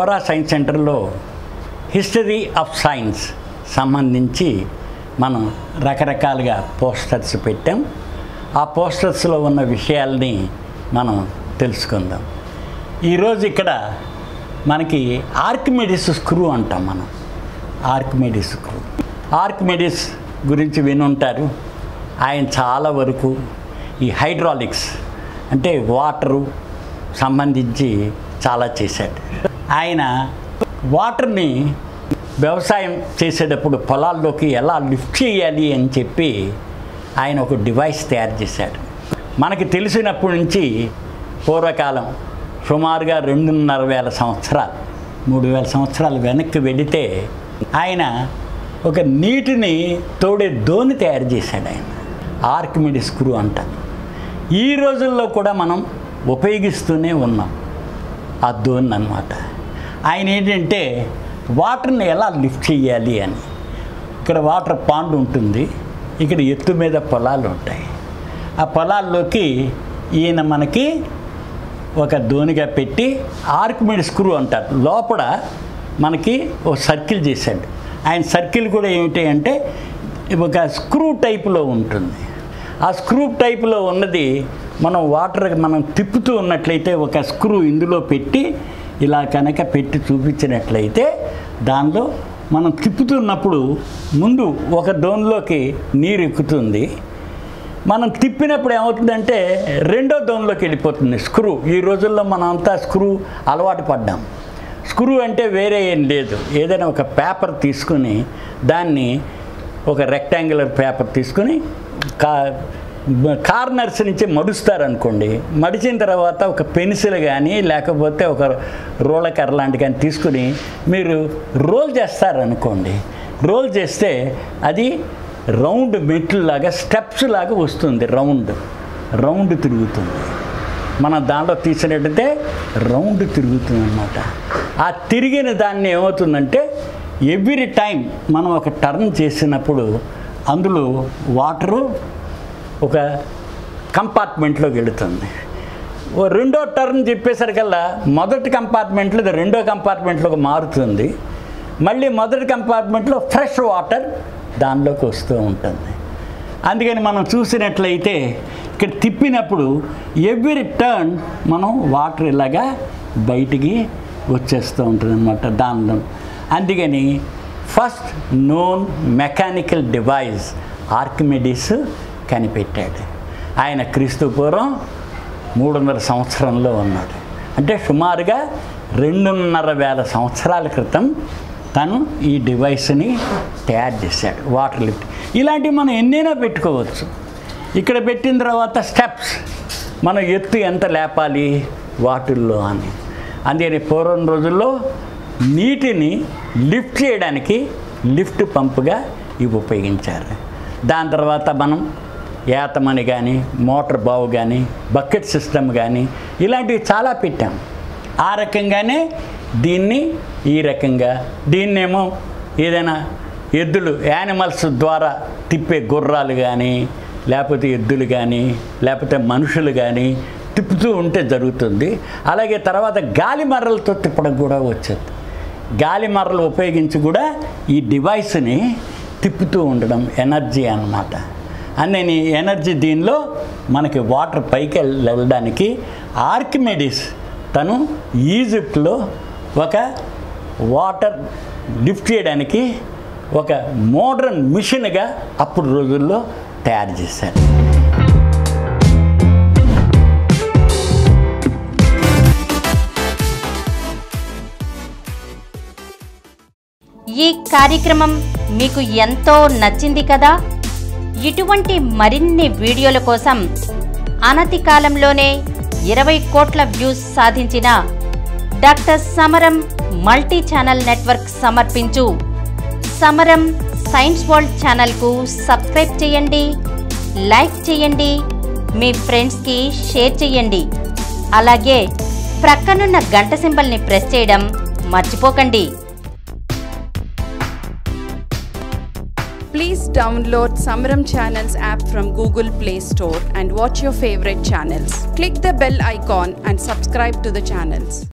సౌర సైన్స్ సెంటర్లో history of science సంబంధించి మనం రకరకాలుగా పోస్టర్స్ పెట్టాం. ఆ పోస్టర్స్లో ఉన్న విషయాల్ని మనం తెలుసుకుందాం. ఈరోజు ఇక్కడ మనకి ఆర్కిమెడిస్ స్క్రూ అంటాం. మనం ఆర్కిమెడిస్ స్క్రూ, ఆర్కిమెడిస్ గురించి వినుంటారు. ఆయన చాలా వరకు ఈ హైడ్రాలిక్స్ అంటే వాటరు సంబంధించి చాలా చేశాడు. ఆయన వాటర్ని వ్యవసాయం చేసేటప్పుడు పొలాల్లోకి ఎలా లిఫ్ట్ చేయాలి అని చెప్పి ఆయన ఒక డివైస్ తయారు చేశాడు. మనకి తెలిసినప్పటి నుంచి పూర్వకాలం సుమారుగా 2,500 సంవత్సరాలు 3,000 సంవత్సరాలు వెనక్కి వెళితే ఆయన ఒక నీటిని తోడే దోణి తయారు చేశాడు. ఆయన ఆర్కిమెడిస్ స్క్రూ అంటారు. ఈ రోజుల్లో కూడా మనం ఉపయోగిస్తూనే ఉన్నాం ఆ దోణి అన్నమాట. ఆయన ఏంటంటే వాటర్ని ఎలా లిఫ్ట్ చేయాలి అని. ఇక్కడ వాటర్ పాండ్ ఉంటుంది, ఇక్కడ ఎత్తు మీద పొలాలు ఉంటాయి. ఆ పొలాల్లోకి ఈయన మనకి ఒక దోణిగా పెట్టి ఆర్కిమెడిస్ స్క్రూ అంటారు. లోపల మనకి ఒక సర్కిల్ చేశాడు. ఆయన సర్కిల్ కూడా ఏమిటి అంటే ఒక స్క్రూ టైపులో ఉంటుంది. ఆ స్క్రూ టైపులో ఉన్నది మనం మనం తిప్పుతూ ఉన్నట్లయితే ఒక స్క్రూ ఇందులో పెట్టి ఇలా కనుక పెట్టి చూపించినట్లయితే దానిలో మనం తిప్పుతున్నప్పుడు ముందు ఒక దోణిలోకి నీరు ఎక్కుతుంది. మనం తిప్పినప్పుడు ఏమవుతుందంటే రెండో దోణిలోకి వెళ్ళిపోతుంది స్క్రూ. ఈ రోజుల్లో మనం అంతా స్క్రూ అలవాటు పడ్డాం. స్క్రూ అంటే వేరే ఏం లేదు, ఏదైనా ఒక పేపర్ తీసుకుని దాన్ని ఒక రెక్టాంగులర్ పేపర్ తీసుకుని కార్నర్స్ నుంచి మడుస్తారనుకోండి. మడిచిన తర్వాత ఒక పెన్సిల్ కానీ లేకపోతే ఒక రోలకర్ర లాంటి కానీ తీసుకుని మీరు రోల్ చేస్తారనుకోండి. రోల్ చేస్తే అది రౌండ్ మెట్లులాగా స్టెప్స్ లాగా వస్తుంది. రౌండ్ తిరుగుతుంది. మనం దాంట్లో తీసినట్టయితే రౌండ్ తిరుగుతుంది అన్నమాట. ఆ తిరిగిన దాన్ని ఏమవుతుందంటే ఎవ్రీ టైం మనం ఒక టర్న్ చేసినప్పుడు అందులో వాటరు ఒక కంపార్ట్మెంట్లోకి వెళుతుంది. రెండో టర్న్ చెప్పేసరికల్లా మొదటి కంపార్ట్మెంట్లో రెండో కంపార్ట్మెంట్లోకి మారుతుంది. మళ్ళీ మొదటి కంపార్ట్మెంట్లో ఫ్రెష్ వాటర్ దానిలోకి వస్తూ ఉంటుంది. అందుకని మనం చూసినట్లయితే ఇక్కడ తిప్పినప్పుడు ఎవ్రీ టర్న్ మనం వాటర్ ఇలాగా బయటికి వచ్చేస్తూ ఉంటుంది అన్నమాట దానిలో. అందుకని first known mechanical device Archimedes కనిపెట్టాడు. ఆయన క్రీస్తు పూర్వం 300 సంవత్సరంలో ఉన్నాడు. అంటే సుమారుగా 2,500 సంవత్సరాల క్రితం తను ఈ డివైస్ని తయారు చేశాడు. వాటర్ లిఫ్ట్ ఇలాంటివి మనం ఎన్నైనా పెట్టుకోవచ్చు. ఇక్కడ పెట్టిన తర్వాత స్టెప్స్ మనం ఎత్తు ఎంత లేపాలి వాటిల్లో అని. అందుకని పూర్వం రోజుల్లో నీటిని లిఫ్ట్ చేయడానికి లిఫ్ట్ పంపుగా ఇవి ఉపయోగించారు. దాని తర్వాత మనం ఏతమని కానీ మోటార్ బావు కానీ బకెట్ సిస్టమ్ కానీ ఇలాంటివి చాలా పెట్టాం. ఆ రకంగానే దీన్ని ఈ రకంగా దీన్నేమో ఏదైనా ఎద్దులు యానిమల్స్ ద్వారా తిప్పే గుర్రాలు కానీ లేకపోతే ఎద్దులు కానీ లేకపోతే మనుషులు కానీ తిప్పుతూ ఉంటే జరుగుతుంది. అలాగే తర్వాత గాలి మర్రలతో తిప్పడం కూడా వచ్చేది. గాలి మర్రలు ఉపయోగించి కూడా ఈ డివైస్ని తిప్పుతూ ఉండడం ఎనర్జీ అన్నమాట. అందుకని ఎనర్జీ దీనిలో మనకి వాటర్ పైకి వెళ్ళడానికి ఆర్కిమెడిస్ తను ఈజిప్ట్లో ఒక వాటర్ లిఫ్ట్ చేయడానికి ఒక మోడర్న్ మిషన్గా అప్పుడు రోజుల్లో తయారు చేశారు. ఈ కార్యక్రమం మీకు ఎంతో నచ్చింది కదా. ఇటువంటి మరిన్ని వీడియోల కోసం అనతి కాలంలోనే 20 కోట్ల వ్యూస్ సాధించిన డాక్టర్ సమరం మల్టీ ఛానల్ నెట్వర్క్ సమర్పించు సమరం సైన్స్ వరల్డ్ ఛానల్కు సబ్స్క్రైబ్ చేయండి, లైక్ చేయండి, మీ ఫ్రెండ్స్కి షేర్ చేయండి. అలాగే ప్రక్కనున్న గంట సింబల్ని ప్రెస్ చేయడం మర్చిపోకండి. Please download Samaram Channels app from Google Play Store and watch your favorite channels. Click the bell icon and subscribe to the channels.